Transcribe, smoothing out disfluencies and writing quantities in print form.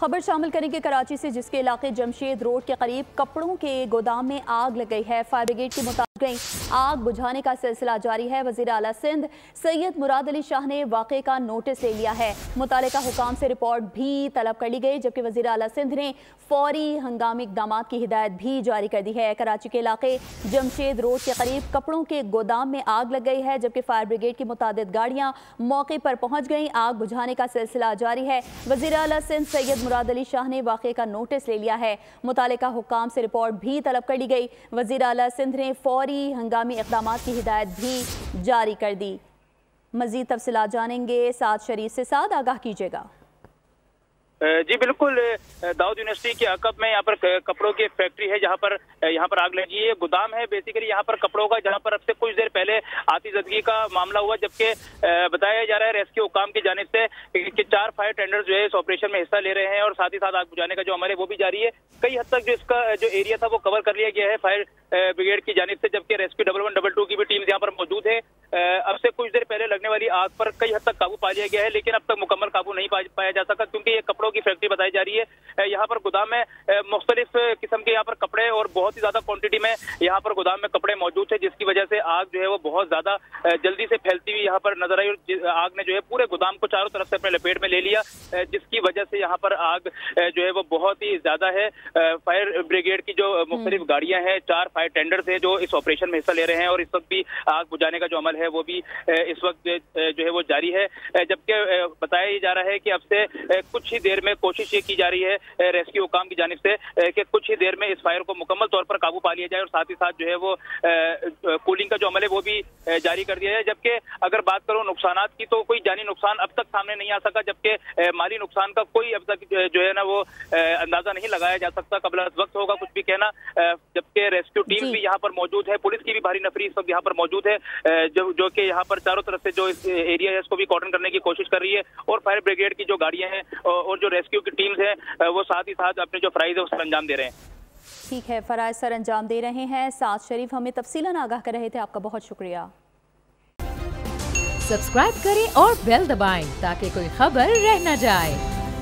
खबर शामिल करेंगे कराची से, जिसके इलाके जमशेद रोड के करीब कपड़ों के गोदाम में आग लग गई है। फायर ब्रिगेड के मुताबिक आग बुझाने का सिलसिला जारी है। वज़ीर आला सिंध सैयद मुराद अली शाह ने वाक़े का नोटिस ले लिया है। मुतालिका हुकाम से रिपोर्ट भी तलब कर ली गई, जबकि वज़ीर आला सिंध ने फौरी हंगामी इक़दामात की हिदायत भी जारी कर दी है। कराची के इलाके जमशेद रोड के करीब कपड़ों के गोदाम में आग लग गई है, जबकि फायर ब्रिगेड की मुतादिद गाड़ियाँ मौके पर पहुँच गई। आग बुझाने का सिलसिला जारी है। वज़ीर आला सिंध सैयद मुराद अली शाह ने वाक़े का नोटिस ले लिया है। मुतालिका हुकाम से रिपोर्ट भी तलब कर ली गई। वज़ीर आला सिंध ने फौरी हंगामी इक़दामात की हिदायत भी जारी कर दी। मज़ीद तफसीलात जानेंगे साद शरीफ से। साद, आगाह कीजिएगा। जी बिल्कुल, दाऊद यूनिवर्सिटी के अकब में यहाँ पर कपड़ों की फैक्ट्री है, जहाँ पर आग लगी है। गोदाम है बेसिकली यहाँ पर कपड़ों का, जहाँ पर अब से कुछ देर पहले आतिशबाजी का मामला हुआ, जबकि बताया जा रहा है रेस्क्यू हुकाम की जानिब से कि 4 फायर टेंडर्स जो है इस ऑपरेशन में हिस्सा ले रहे हैं और साथ ही साथ आग बुझाने का जो अमल है वो भी जारी है। कई हद तक जो इसका जो एरिया था वो कवर कर लिया गया है फायर ब्रिगेड की जानिब से, जबकि रेस्क्यू 1112 की भी टीम यहाँ पर मौजूद है। अब से कुछ देर पहले लगने वाली आग पर कई हद तक काबू पा लिया गया है, लेकिन अब तक मुकम्मल काबू नहीं पाया जा सका, क्योंकि ये कपड़ों की फैक्ट्री बताई जा रही है। यहाँ पर गोदाम में मुख्तलिफ किस्म के यहाँ पर कपड़े और बहुत ही ज्यादा क्वांटिटी में यहाँ पर गोदाम में कपड़े मौजूद थे, जिसकी वजह से आग जो है वो बहुत ज्यादा जल्दी से फैलती हुई यहाँ पर नजर आई और आग ने जो है पूरे गोदाम को चारों तरफ से अपने लपेट में ले लिया, जिसकी वजह से यहाँ पर आग जो है वो बहुत ही ज्यादा है। फायर ब्रिगेड की जो मुख्तलिफ गाड़ियां हैं, 4 फायर टेंडर्स हैं जो इस ऑपरेशन में हिस्सा ले रहे हैं और इस वक्त भी आग बुझाने का जो अमल है वो भी इस वक्त जो है वो जारी है। जबकि बताया जा रहा है कि अब से कुछ ही देर में कोशिश ये की जा रही है रेस्क्यू हुकाम की जानिब से कि कुछ ही देर में इस फायर को मुकम्मल तौर पर काबू पा लिया जाए और साथ ही साथ जो है वो कूलिंग का जो अमल है वो भी जारी कर दिया जाए। जबकि अगर बात करूं नुकसानात की, तो कोई जानी नुकसान अब तक सामने नहीं आ सका, जबकि माली नुकसान का कोई अब तक जो है ना वो अंदाजा नहीं लगाया जा सकता। कबल वक्त होगा कुछ भी कहना, जबकि रेस्क्यू टीम भी यहाँ पर मौजूद है, पुलिस की भी भारी नफरी इस वक्त यहाँ पर मौजूद है, जो कि यहाँ पर चारों तरफ से जो इस एरिया है इसको भी कॉर्डन करने की कोशिश कर रही है और फायर ब्रिगेड की जो गाड़ियां हैं और जो रेस्क्यू की टीम्स हैं वो साथ ही साथ अपने जो फराइज है उसका अंजाम दे रहे हैं। ठीक है, फराइज सर अंजाम दे रहे हैं। साद शरीफ हमें तफसीलन आगाह कर रहे थे, आपका बहुत शुक्रिया। सब्सक्राइब करें और बेल दबाएं ताकि कोई खबर रह न जाए।